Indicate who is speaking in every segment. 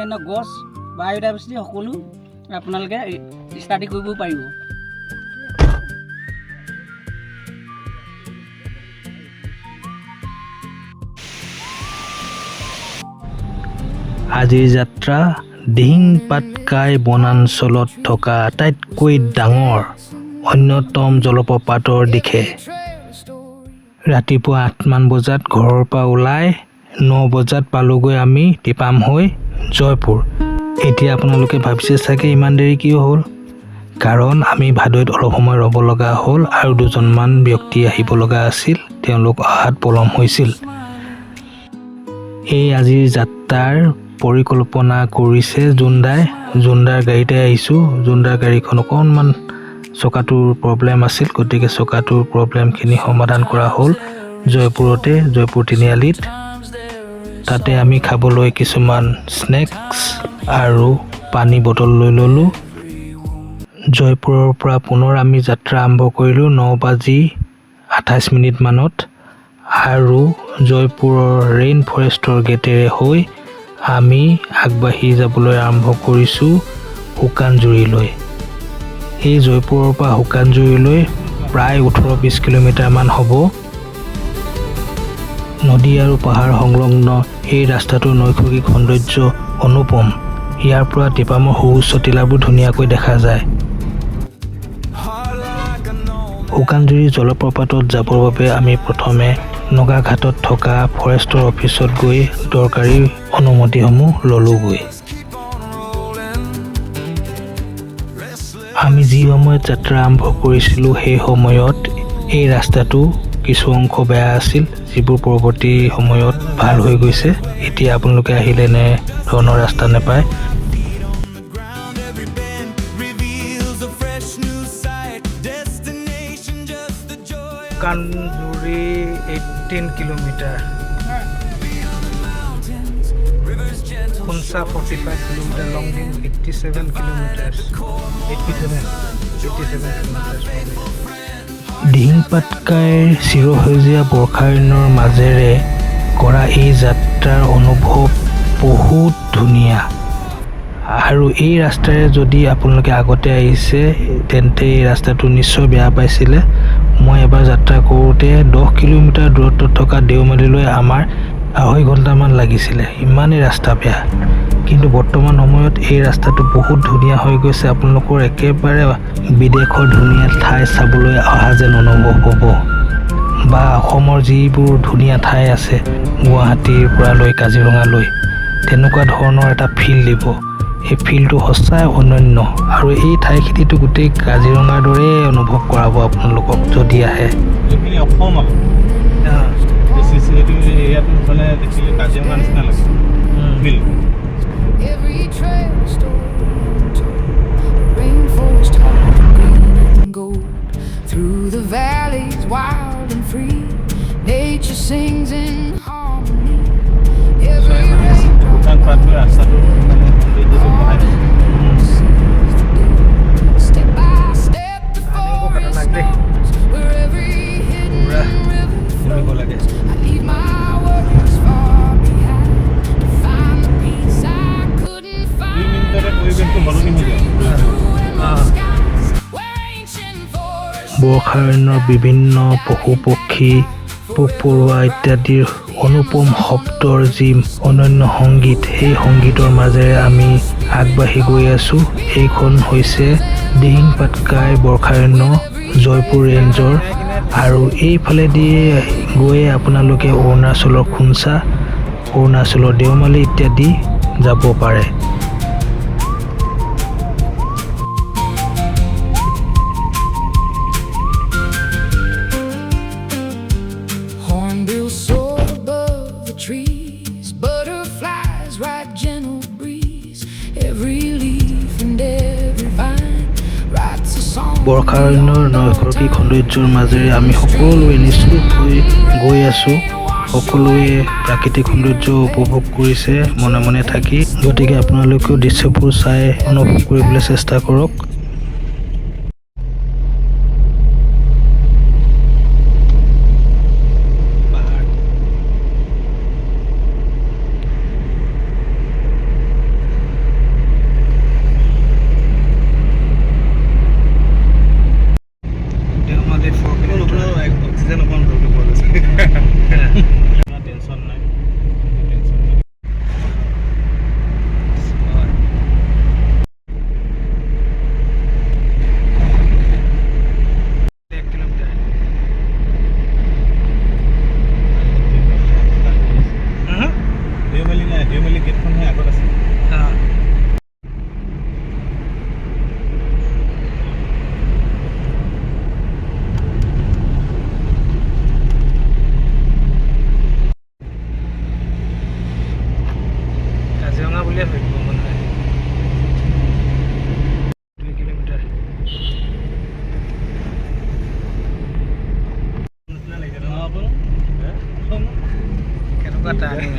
Speaker 1: অন্যান্য গছ বায়'ডাইভাৰ্চিটি সকলো আপোনালোকে ষ্টাডি কৰিব পাৰিব।
Speaker 2: আজিৰ যাত্ৰা দিহিং পাটকাই বনাঞ্চলত থকা আটাইতকৈ ডাঙৰ অন্যতম জলপ্ৰপাতৰ দিশে। ৰাতিপুৱা 8মান বজাত ঘৰৰ পৰা ওলাই 9 বজাত পালোগৈ আমি টিপামহৈ জয়পুৰ। এতিয়া আপোনালোকে ভাবিছে চাগে ইমান দেৰি কিয় হ'ল? কাৰণ আমি ভাদৈত অলপ সময় ৰ'ব লগা হ'ল আৰু দুজনমান ব্যক্তি আহিব লগা আছিল, তেওঁলোক অহাত পলম হৈছিল। এই আজিৰ যাত্ৰাৰ পৰিকল্পনা কৰিছে জোনদাৰ গাড়ীতে আহিছোঁ। জোনদাৰ গাড়ীখন অকণমান চকাটোৰ প্ৰব্লেম আছিল, গতিকে চকাটোৰ প্ৰব্লেমখিনি সমাধান কৰা হ'ল জয়পুৰতে, জয়পুৰ তিনিআলিত। তাতে আমি খাবলৈ কিছুমান স্নেক্স আৰু পানী বটল লৈ ল'লোঁ। জয়পুৰৰ পৰা পুনৰ আমি যাত্ৰা আৰম্ভ কৰিলোঁ 9:28 মানত আৰু জয়পুৰৰ ৰেইন ফৰেষ্টৰ গেটেৰে হৈ আমি আগবাঢ়ি যাবলৈ আৰম্ভ কৰিছোঁ শুকানজুৰিলৈ। এই জয়পুৰৰ পৰা শুকানজুৰিলৈ প্ৰায় 18-20 কিলোমিটাৰমান হ'ব। নদী আৰু পাহাৰ সংলগ্ন এই ৰাস্তাটোৰ নৈসৰ্গিক সৌন্দৰ্য অনুপম। ইয়াৰ পৰা টিপামৰ সুউচ্চ টিলাবোৰ ধুনীয়াকৈ দেখা যায়। শুকানজুৰি জলপ্ৰপাতত যাবৰ বাবে আমি প্ৰথমে নগাঘাটত থকা ফৰেষ্টৰ অফিচত গৈ দৰকাৰী অনুমতিসমূহ ল'লোগৈ। আমি যি সময়ত যাত্ৰা আৰম্ভ কৰিছিলোঁ সেই সময়ত এই ৰাস্তাটো কিছু অংশ বেয়া আছিল, যিবোৰ পৰৱৰ্তী সময়ত ভাল হৈ গৈছে। এতিয়া আপোনালোকে আহিলে এনে ধৰণৰ ৰাস্তা নাপায়। Shukanjuri 18 kilometre, Khonsa 45 kilometre, Longding 87 kilometre, 87 kilometre. Dihing পাটকাইৰ চিৰসেউজীয়া বৰ্ষাৰণ্যৰ মাজেৰে কৰা এই যাত্ৰাৰ অনুভৱ বহুত ধুনীয়া। আৰু এই ৰাস্তাৰে যদি আপোনালোকে আগতে আহিছে তেন্তে এই ৰাস্তাটো নিশ্চয় বেয়া পাইছিলে। মই এবাৰ যাত্ৰা কৰোঁতে 10 কিলোমিটাৰ দূৰত্বত থকা দেওমালিলৈ আমাৰ 2.5 ঘণ্টামান লাগিছিলে, ইমানেই ৰাস্তা বেয়া। কিন্তু বৰ্তমান সময়ত এই ৰাস্তাটো বহুত ধুনীয়া হৈ গৈছে। আপোনালোকৰ একেবাৰে বিদেশৰ ধুনীয়া ঠাই চাবলৈ অহা যেন অনুভৱ হ'ব, বা অসমৰ যিবোৰ ধুনীয়া ঠাই আছে গুৱাহাটীৰ পৰা লৈ কাজিৰঙালৈ, তেনেকুৱা ধৰণৰ এটা ফিল দিব। এই ফিলটো সঁচাই অনন্য আৰু এই ঠাইখিনিতো গোটেই কাজিৰঙাৰ দৰে অনুভৱ কৰাব আপোনালোকক যদি আহে।
Speaker 3: অসম এৰিয়াটো মানে দেখিলে কাজিৰঙা নিচিনা লাগে।
Speaker 4: Every trail stored, rainforest hung green and gold. Through the valleys wild and free, nature sings in harmony. Every raindrop step by step the forest knows. Where every hidden river flows, I leave my worries far behind to find the peace I couldn't find.
Speaker 2: বৰ্ষাৰণ্যৰ বিভিন্ন পশু পক্ষী, পোক পৰুৱা ইত্যাদিৰ অনুপম শব্দৰ যি অনন্য সংগীত, সেই সংগীতৰ মাজেৰে আমি আগবাঢ়ি গৈ আছোঁ। এইখন হৈছে দিহিং পাটকাই বৰ্ষাৰণ্য জয়পুৰ ৰেঞ্জৰ, আৰু এইফালেদি গৈ আপোনালোকে অৰুণাচলৰ খুনচা, অৰুণাচলৰ দেওমালি ইত্যাদি যাব পাৰে।
Speaker 4: Hornbills soar above the trees, butterflies ride gentle breeze. Every leaf and every vine writes a song.
Speaker 2: বৰ্ষাৰণ্যৰ নৈসৰ্গিক সৌন্দৰ্যৰ মাজেৰে আমি সকলোৱে নিশ্চিত হৈ গৈ আছোঁ। সকলোৱে প্ৰাকৃতিক সৌন্দৰ্য উপভোগ কৰিছে মনে মনে থাকি। গতিকে আপোনালোকেও দৃশ্যবোৰ চাই অনুভৱ কৰিবলৈ চেষ্টা কৰক। এনেকুৱা টাৰ্ণিং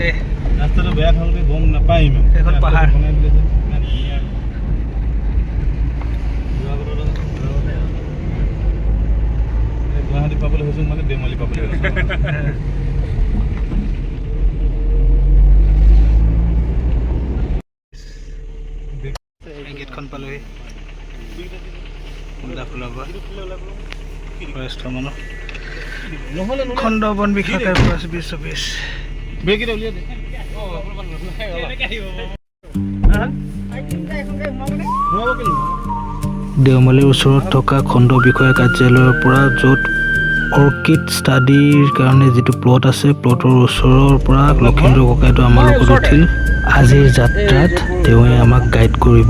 Speaker 2: এই
Speaker 3: ৰাস্তাটো বেয়া থাকোঁতে গম নাপায় ইমান
Speaker 2: সেইখন পাহাৰ।
Speaker 3: বনাই দিলে যে ইমান ধুনীয়া গুৱাহাটী পাবলৈ হৈছোঁ মানে দেমালি পাবলৈ হৈছোঁ
Speaker 2: এই গেটখন পালোহি ফৰেষ্টৰ মানুহ খণ্ড বন বিভাগৰ 2024
Speaker 3: বেগকেইটা উলিয়াই দে
Speaker 2: দেওমালীৰ ওচৰত থকা খণ্ড বিষয়া কাৰ্যালয়ৰ পৰা য'ত অৰ্কিড ষ্টাডিৰ কাৰণে যিটো প্লট আছে প্লটৰ ওচৰৰ পৰা লক্ষীন্দ্ৰ ককাইদেউ আমাৰ লগত উঠিল আজিৰ যাত্ৰাত তেওঁৱে আমাক গাইড কৰিব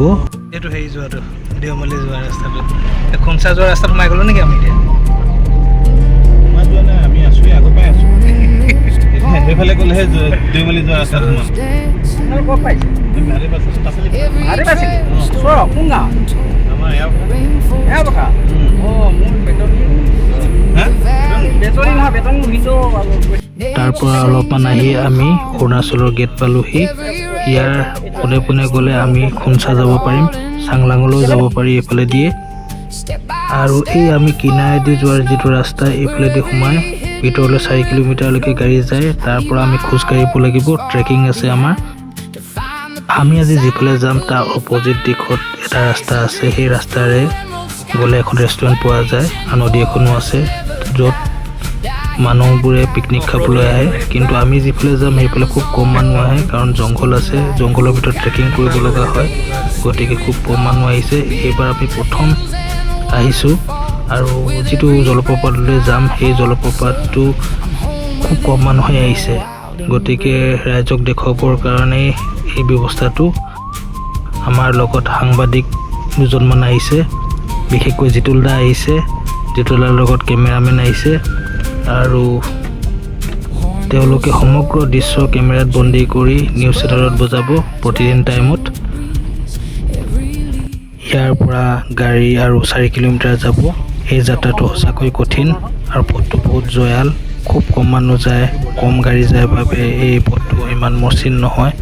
Speaker 2: এইটো হেৰি যোৱাটো দেওমালী যোৱা ৰাস্তাটো খুঞ্চা যোৱা ৰাস্তাত সোমাই গ'লো নেকি আমি এতিয়া
Speaker 3: সোমাই যোৱা নাই আমি আছোঁৱেই আগৰ পৰাই আছোঁ সেইফালে গ'লেহে দেওমালী যোৱা ৰাস্তাত সোমাম
Speaker 1: ক'ত পাইছে কোন গাঁও
Speaker 3: আমাৰ ইয়াৰ
Speaker 1: এয়া কথা অঁ মোৰ বেতনী বেতনী নহয় বেতনী ভিডিঅ'
Speaker 2: তাৰ পৰা অলপমান আহি আমি অৰুণাচলৰ গেট পালোহি ইয়াৰ পোনে পোনে গ'লে আমি খুঞ্চা যাব পাৰিম চাংলাঙলৈও যাব পাৰি এইফালে দিয়ে আৰু এই আমি কিনাৰেদি যোৱাৰ যিটো ৰাস্তা এইফালেদি সোমাই ভিতৰলৈ 4 কিলোমিটাৰলৈকে গাড়ী যায় তাৰ পৰা আমি খোজ কাঢ়িব লাগিব ট্ৰেকিং আছে আমাৰ আমি আজি যিফালে যাম তাৰ অপজিট দিশত এটা ৰাস্তা আছে সেই ৰাস্তাৰে গ'লে এখন ৰেষ্টুৰেণ্ট পোৱা যায় আৰু নদী এখনো আছে য'ত মানুহবোৰে পিকনিক খাবলৈ আহে কিন্তু আমি যিফালে যাম সেইফালে খুব কম মানুহ আহে কাৰণ জংঘল আছে জংঘলৰ ভিতৰত ট্ৰেকিং কৰিব লগা হয় গতিকে খুব কম মানুহ আহিছে এইবাৰ আমি প্ৰথম আহিছোঁ আৰু যিটো জলপ্ৰপাতলৈ যাম সেই জলপ্ৰপাতটো খুব কম মানুহে আহিছে গতিকে ৰাইজক দেখুৱাবৰ কাৰণে এই ব্যৱস্থাটো আমাৰ লগত সাংবাদিক দুজনমান আহিছে বিশেষকৈ জিতুল দা আহিছে জিতুলাৰ লগত কেমেৰামেন আহিছে আৰু তেওঁলোকে সমগ্ৰ দৃশ্য কেমেৰাত বন্দী কৰি নিউজ চেনেলত বজাব প্ৰতিদিন টাইমত ইয়াৰ পৰা গাড়ী আৰু 4 কিলোমিটাৰ যাব এই যাত্ৰাটো সঁচাকৈ কঠিন আৰু পথটো বহুত জয়াল খুব কম মানুহ যায় কম গাড়ী যায় বাবে এই পথটো ইমান মসৃণ নহয়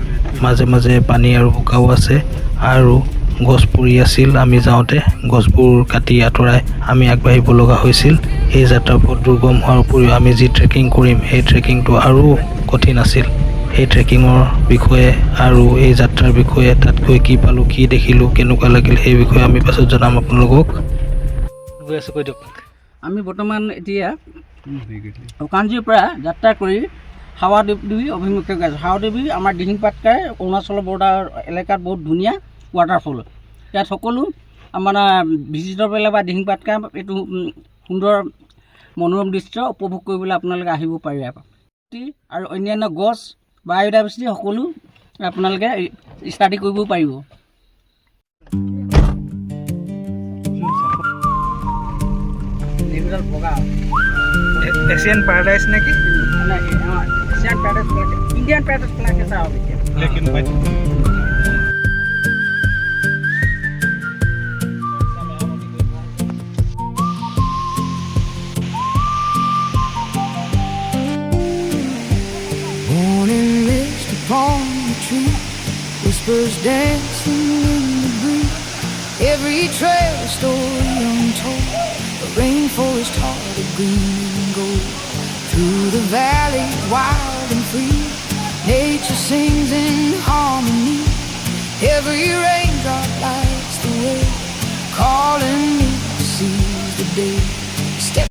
Speaker 2: মাজে মাজে পানী আৰু বোকাও আছে আৰু গছ পৰি আছিল আমি যাওঁতে গছবোৰ কাটি আঁতৰাই আমি আগবাঢ়িব লগা হৈছিল এই যাত্ৰা পথ দুৰ্গম হোৱাৰ উপৰিও আমি যি ট্ৰেকিং কৰিম সেই ট্ৰেকিংটো আৰু কঠিন আছিল এই ট্ৰেকিঙৰ বিষয়ে আৰু এই যাত্ৰাৰ বিষয়ে তাত গৈ কি পালোঁ কি দেখিলোঁ কেনেকুৱা লাগিল সেই বিষয়ে আমি পাছত জনাম আপোনালোকক গৈ আছোঁ কৈ দিয়ক
Speaker 1: আমি বৰ্তমান এতিয়া শুকানজিৰ পৰা যাত্ৰা কৰি হাৱাদেৱী অভিমুখে গৈ আছোঁ হাৱাদেৱী আমাৰ দিহিং পাটকাই অৰুণাচলৰ বৰ্ডাৰ এলেকাত বহুত ধুনীয়া ৱাটাৰফল ইয়াত সকলো মানে ভিজিটৰ পেলাই বা দিহিং পাটকা এইটো সুন্দৰ মনোৰম দৃশ্য উপভোগ কৰিবলৈ আপোনালোকে আহিব পাৰে আৰু অন্যান্য গছ বায়'ডাইভাৰ্চিটি সকলো আপোনালোকে ষ্টাডি কৰিব পাৰিব বগা
Speaker 2: এছিয়ান পাৰাডাইজ নেকি
Speaker 1: এছিয়ান পেৰাডাইজ ইণ্ডিয়ান পেৰাডাইজ প্লাক এটা হ'ব এতিয়া
Speaker 3: লেকিন
Speaker 4: Morning mist upon the tree, whispers dancing in the breeze. Every trail a story untold, a rainforest heart of green and gold. Through the valley, wild and free, nature sings in harmony. Every raindrop lights the way, calling me to seize the day.